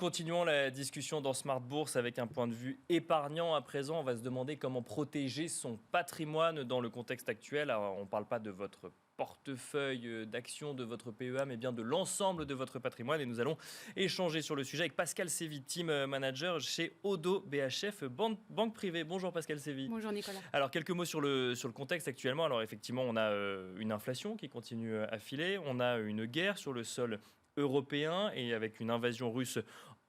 continuons la discussion dans Smart Bourse avec un point de vue épargnant. À présent, on va se demander comment protéger son patrimoine dans le contexte actuel. Alors, on ne parle pas de votre portefeuille d'actions de votre PEA, mais bien de l'ensemble de votre patrimoine. Et nous allons échanger sur le sujet avec Pascal Sévy, team manager chez Oddo BHF, banque privée. Bonjour Pascal Sévy. Bonjour Nicolas. Alors, quelques mots sur le contexte actuellement. Alors, effectivement, on a une inflation qui continue à filer. On a une guerre sur le sol européen et avec une invasion russe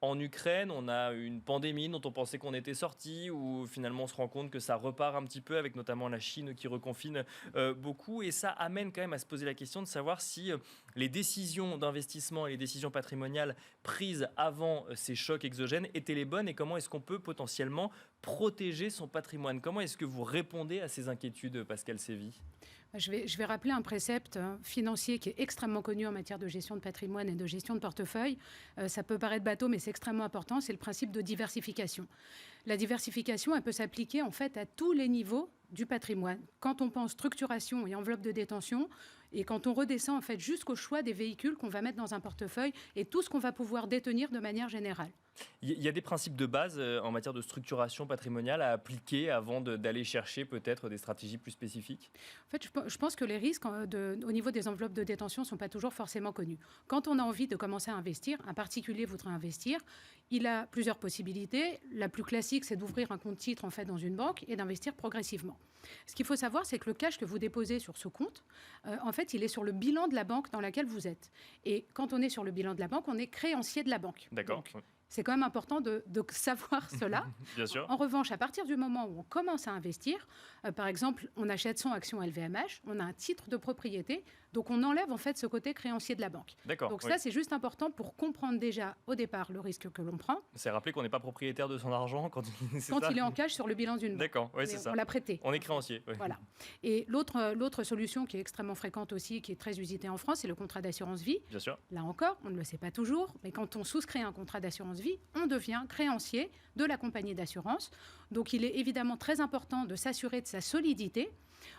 en Ukraine, on a une pandémie dont on pensait qu'on était sorti, où finalement on se rend compte que ça repart un petit peu, avec notamment la Chine qui reconfine beaucoup. Et ça amène quand même à se poser la question de savoir si les décisions d'investissement et les décisions patrimoniales prises avant ces chocs exogènes étaient les bonnes, et comment est-ce qu'on peut potentiellement protéger son patrimoine. Comment est-ce que vous répondez à ces inquiétudes, Pascal Sévy ? Je vais rappeler un précepte financier qui est extrêmement connu en matière de gestion de patrimoine et de gestion de portefeuille. Ça peut paraître bateau, mais c'est extrêmement important. C'est le principe de diversification. La diversification, elle peut s'appliquer en fait à tous les niveaux du patrimoine. Quand on pense structuration et enveloppe de détention, et quand on redescend en fait jusqu'au choix des véhicules qu'on va mettre dans un portefeuille et tout ce qu'on va pouvoir détenir de manière générale. Il y a des principes de base en matière de structuration patrimoniale à appliquer avant d'aller chercher peut-être des stratégies plus spécifiques ? En fait, je pense que les risques au niveau des enveloppes de détention ne sont pas toujours forcément connus. Quand on a envie de commencer à investir, un particulier voudrait investir, il a plusieurs possibilités. La plus classique, c'est d'ouvrir un compte titre en fait dans une banque et d'investir progressivement. Ce qu'il faut savoir, c'est que le cash que vous déposez sur ce compte, en fait, il est sur le bilan de la banque dans laquelle vous êtes. Et quand on est sur le bilan de la banque, on est créancier de la banque. D'accord. Donc, c'est quand même important de savoir cela. Bien sûr. En revanche, à partir du moment où on commence à investir, par exemple, on achète 100 actions LVMH, on a un titre de propriété, donc on enlève en fait ce côté créancier de la banque. D'accord. Donc oui. ça, c'est juste important pour comprendre déjà au départ le risque que l'on prend. C'est rappeler qu'on n'est pas propriétaire de son argent quand il est en cash sur le bilan d'une banque. D'accord, oui, c'est ça. On l'a prêté. On est créancier. Oui. Voilà. Et l'autre solution qui est extrêmement fréquente aussi, qui est très usitée en France, c'est le contrat d'assurance vie. Bien sûr. Là encore, on ne le sait pas toujours, mais quand on souscrit un contrat d'assurance vie, on devient créancier de la compagnie d'assurance. Donc il est évidemment très important de s'assurer de sa solidité.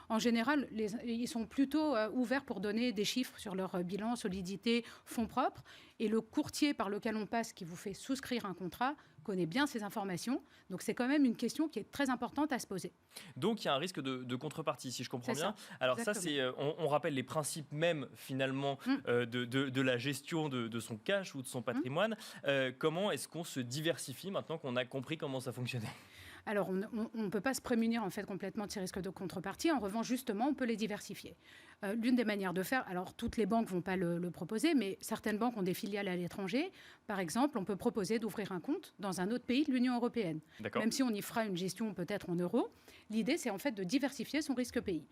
En général, ils sont plutôt ouverts pour donner des chiffres sur leur bilan, solidité, fonds propres. Et le courtier par lequel on passe, qui vous fait souscrire un contrat, connaît bien ces informations. Donc c'est quand même une question qui est très importante à se poser. Donc il y a un risque de contrepartie, si je comprends bien. Alors exactement. ça, on rappelle les principes même finalement de la gestion de son cash ou de son patrimoine. Comment est-ce qu'on se diversifie maintenant qu'on a compris comment ça fonctionnait ? Alors, on ne peut pas se prémunir en fait complètement de ces risques de contrepartie. En revanche, justement, on peut les diversifier. L'une des manières de faire, alors toutes les banques ne vont pas le proposer, mais certaines banques ont des filiales à l'étranger. Par exemple, on peut proposer d'ouvrir un compte dans un autre pays de l'Union européenne. Même si on y fera une gestion peut-être en euros, l'idée c'est en fait de diversifier son risque pays.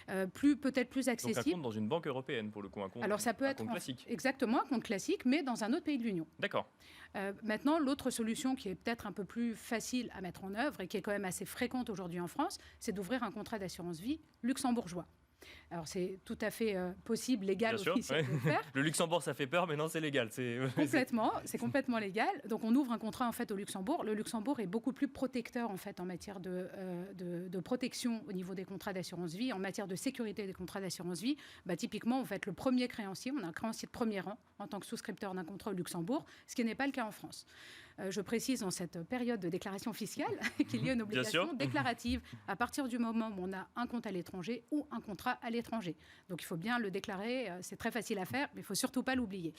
Peut-être plus accessible. Donc un compte dans une banque européenne pour le coup, un compte, alors ça peut être compte classique. Exactement, un compte classique, mais dans un autre pays de l'Union. D'accord. Maintenant, l'autre solution qui est peut-être un peu plus facile à mettre en œuvre et qui est quand même assez fréquente aujourd'hui en France, c'est d'ouvrir un contrat d'assurance vie luxembourgeois. Alors c'est tout à fait possible, légal, officiel de le faire. Le Luxembourg, ça fait peur, mais non, c'est légal. Complètement, c'est complètement légal. Donc on ouvre un contrat en fait au Luxembourg. Le Luxembourg est beaucoup plus protecteur en fait en matière de protection au niveau des contrats d'assurance vie, en matière de sécurité des contrats d'assurance vie. Typiquement, on va être le premier créancier, on a un créancier de premier rang en tant que souscripteur d'un contrat au Luxembourg, ce qui n'est pas le cas en France. Je précise en cette période de déclaration fiscale qu'il y a une obligation déclarative à partir du moment où on a un compte à l'étranger ou un contrat à l'étranger. Donc il faut bien le déclarer, c'est très facile à faire, mais il ne faut surtout pas l'oublier.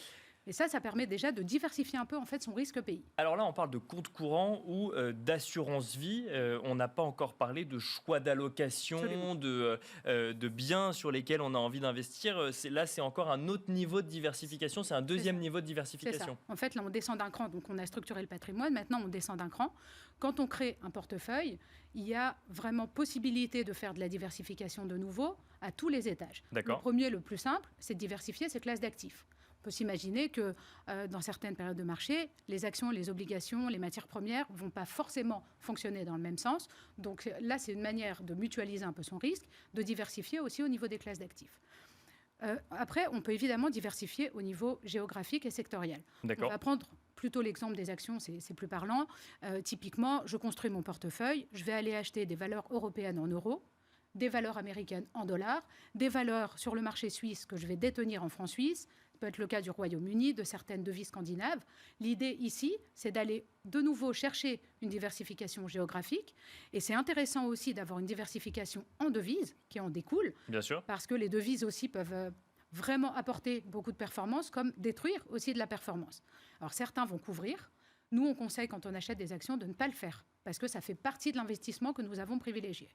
Et ça permet déjà de diversifier un peu en fait son risque pays. Alors là, on parle de compte courant ou d'assurance vie. On n'a pas encore parlé de choix d'allocation, de biens sur lesquels on a envie d'investir. C'est encore un autre niveau de diversification. C'est un deuxième niveau de diversification. En fait, là, on descend d'un cran. Donc, on a structuré le patrimoine. Maintenant, on descend d'un cran. Quand on crée un portefeuille, il y a vraiment possibilité de faire de la diversification de nouveau à tous les étages. Le premier, le plus simple, c'est de diversifier ses classes d'actifs. On peut s'imaginer que dans certaines périodes de marché, les actions, les obligations, les matières premières ne vont pas forcément fonctionner dans le même sens. Donc là, c'est une manière de mutualiser un peu son risque, de diversifier aussi au niveau des classes d'actifs. Après, on peut évidemment diversifier au niveau géographique et sectoriel. On va prendre plutôt l'exemple des actions, c'est plus parlant. Typiquement, je construis mon portefeuille, je vais aller acheter des valeurs européennes en euros, des valeurs américaines en dollars, des valeurs sur le marché suisse que je vais détenir en francs suisses, peut être le cas du Royaume-Uni, de certaines devises scandinaves. L'idée ici, c'est d'aller de nouveau chercher une diversification géographique. Et c'est intéressant aussi d'avoir une diversification en devises qui en découle. Bien sûr. Parce que les devises aussi peuvent vraiment apporter beaucoup de performance, comme détruire aussi de la performance. Alors certains vont couvrir. Nous, on conseille quand on achète des actions de ne pas le faire, parce que ça fait partie de l'investissement que nous avons privilégié.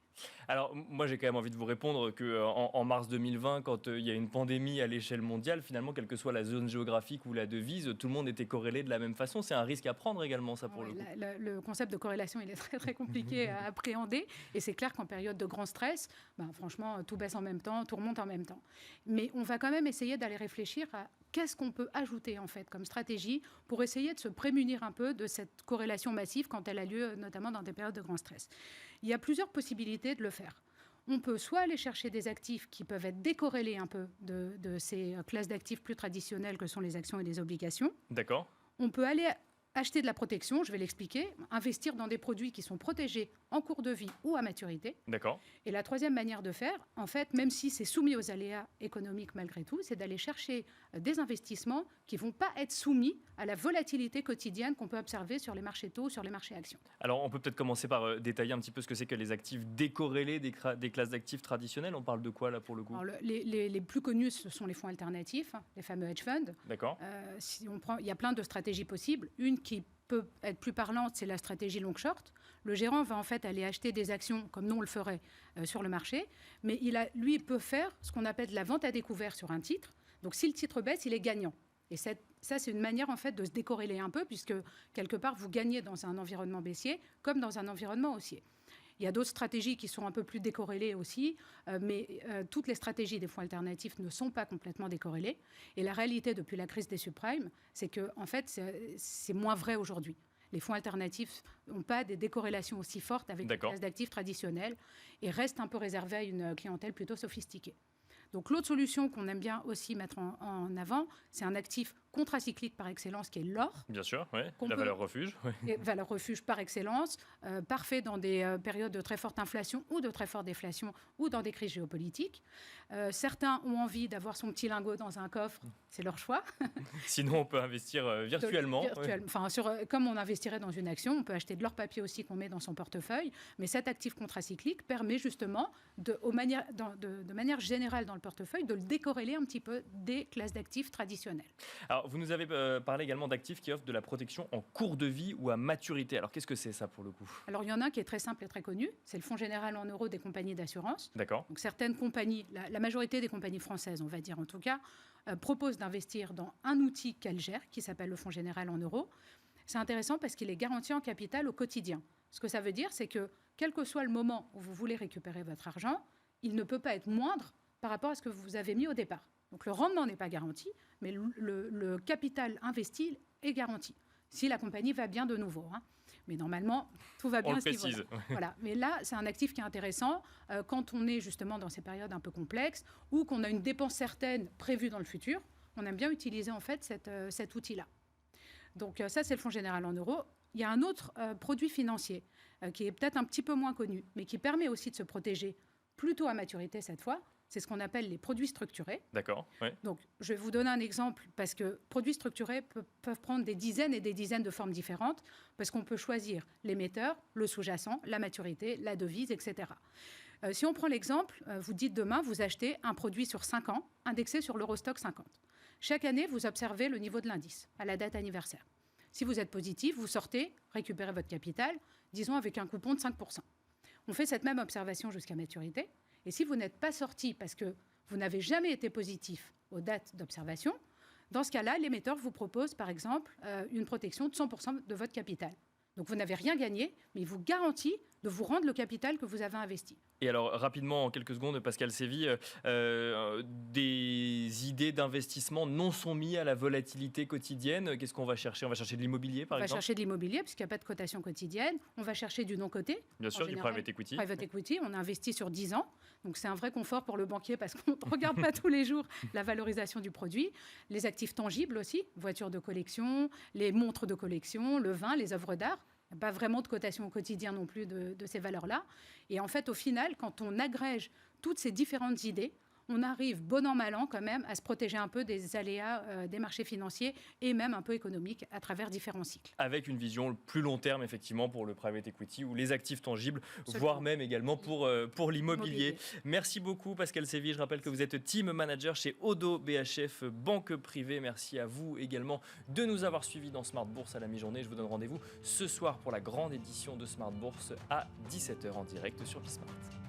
Alors, moi, j'ai quand même envie de vous répondre qu'en mars 2020, quand il y a une pandémie à l'échelle mondiale, finalement, quelle que soit la zone géographique ou la devise, tout le monde était corrélé de la même façon. C'est un risque à prendre également, ça, pour le coup. Le concept de corrélation, il est très, très compliqué à appréhender. Et c'est clair qu'en période de grand stress, franchement, tout baisse en même temps, tout remonte en même temps. Mais on va quand même essayer d'aller réfléchir à qu'est-ce qu'on peut ajouter, en fait, comme stratégie pour essayer de se prémunir un peu de cette corrélation massive quand elle a lieu, notamment dans des périodes de grand stress. Il y a plusieurs possibilités de le faire. On peut soit aller chercher des actifs qui peuvent être décorrélés un peu de ces classes d'actifs plus traditionnelles que sont les actions et les obligations. D'accord. On peut aller acheter de la protection, je vais l'expliquer, investir dans des produits qui sont protégés en cours de vie ou à maturité. D'accord. Et la troisième manière de faire, en fait, même si c'est soumis aux aléas économiques malgré tout, c'est d'aller chercher des investissements qui ne vont pas être soumis à la volatilité quotidienne qu'on peut observer sur les marchés taux, sur les marchés actions. Alors, on peut peut-être commencer par détailler un petit peu ce que c'est que les actifs décorrélés des classes d'actifs traditionnelles. On parle de quoi, là, pour le coup? Alors, les plus connus, ce sont les fonds alternatifs, les fameux hedge funds. D'accord. Si on prend, il y a plein de stratégies possibles. Une qui peut être plus parlante, c'est la stratégie long-short. Le gérant va en fait aller acheter des actions, comme nous on le ferait, sur le marché, mais lui peut faire ce qu'on appelle de la vente à découvert sur un titre. Donc si le titre baisse, il est gagnant. Et ça, c'est une manière en fait de se décorréler un peu, puisque quelque part, vous gagnez dans un environnement baissier comme dans un environnement haussier. Il y a d'autres stratégies qui sont un peu plus décorrélées aussi, mais toutes les stratégies des fonds alternatifs ne sont pas complètement décorrélées. Et la réalité depuis la crise des subprimes, c'est que en fait, c'est moins vrai aujourd'hui. Les fonds alternatifs n'ont pas des décorrélations aussi fortes avec les classes d'actifs traditionnelles et restent un peu réservés à une clientèle plutôt sophistiquée. Donc l'autre solution qu'on aime bien aussi mettre en avant, c'est un actif contracyclique par excellence qui est l'or. Bien sûr, oui. La valeur refuge. Ouais. Valeur refuge par excellence, parfait dans des périodes de très forte inflation ou de très forte déflation ou dans des crises géopolitiques. Certains ont envie d'avoir son petit lingot dans un coffre, c'est leur choix. Sinon, on peut investir virtuellement. Enfin, comme on investirait dans une action, on peut acheter de l'or papier aussi qu'on met dans son portefeuille. Mais cet actif contracyclique permet justement, de manière générale dans le portefeuille, de le décorréler un petit peu des classes d'actifs traditionnelles. Alors, vous nous avez parlé également d'actifs qui offrent de la protection en cours de vie ou à maturité. Alors, qu'est-ce que c'est ça pour le coup? Alors, il y en a un qui est très simple et très connu. C'est le Fonds général en euros des compagnies d'assurance. D'accord. Donc, certaines compagnies, la majorité des compagnies françaises, on va dire en tout cas, proposent d'investir dans un outil qu'elles gèrent, qui s'appelle le Fonds général en euros. C'est intéressant parce qu'il est garanti en capital au quotidien. Ce que ça veut dire, c'est que quel que soit le moment où vous voulez récupérer votre argent, il ne peut pas être moindre par rapport à ce que vous avez mis au départ. Donc le rendement n'est pas garanti, mais le capital investi est garanti, si la compagnie va bien de nouveau. Mais normalement, tout va bien. On le précise. Voilà. Mais là, c'est un actif qui est intéressant quand on est justement dans ces périodes un peu complexes ou qu'on a une dépense certaine prévue dans le futur. On aime bien utiliser en fait cet outil-là. Donc ça, c'est le Fonds général en euros. Il y a un autre produit financier qui est peut-être un petit peu moins connu, mais qui permet aussi de se protéger plutôt à maturité cette fois. C'est ce qu'on appelle les produits structurés. D'accord. Oui. Donc, je vais vous donner un exemple parce que produits structurés peuvent prendre des dizaines et des dizaines de formes différentes parce qu'on peut choisir l'émetteur, le sous-jacent, la maturité, la devise, etc. Si on prend l'exemple, vous dites demain, vous achetez un produit sur 5 ans indexé sur l'Eurostock 50. Chaque année, vous observez le niveau de l'indice à la date anniversaire. Si vous êtes positif, vous sortez, récupérez votre capital, disons avec un coupon de 5%. On fait cette même observation jusqu'à maturité. Et si vous n'êtes pas sorti parce que vous n'avez jamais été positif aux dates d'observation, dans ce cas-là, l'émetteur vous propose, par exemple, une protection de 100% de votre capital. Donc vous n'avez rien gagné, mais il vous garantit de vous rendre le capital que vous avez investi. Et alors, rapidement, en quelques secondes, Pascal Sévy, des idées d'investissement non soumises à la volatilité quotidienne. Qu'est-ce qu'on va chercher? On va chercher de l'immobilier, par exemple? On va chercher de l'immobilier, puisqu'il n'y a pas de cotation quotidienne. On va chercher du non-coté. Bien sûr, du private equity. Private equity, on investit sur 10 ans. Donc, c'est un vrai confort pour le banquier parce qu'on ne regarde pas tous les jours la valorisation du produit. Les actifs tangibles aussi, voitures de collection, les montres de collection, le vin, les œuvres d'art. Il n'y a pas vraiment de cotation au quotidien non plus de ces valeurs-là. Et en fait, au final, quand on agrège toutes ces différentes idées, on arrive bon an mal an quand même à se protéger un peu des aléas des marchés financiers et même un peu économiques à travers différents cycles. Avec une vision plus long terme effectivement pour le private equity ou les actifs tangibles, voire même également pour l'immobilier. Merci beaucoup Pascal Sévy, je rappelle que vous êtes team manager chez Oddo BHF Banque Privée. Merci à vous également de nous avoir suivis dans Smart Bourse à la mi-journée. Je vous donne rendez-vous ce soir pour la grande édition de Smart Bourse à 17h en direct sur Bismart.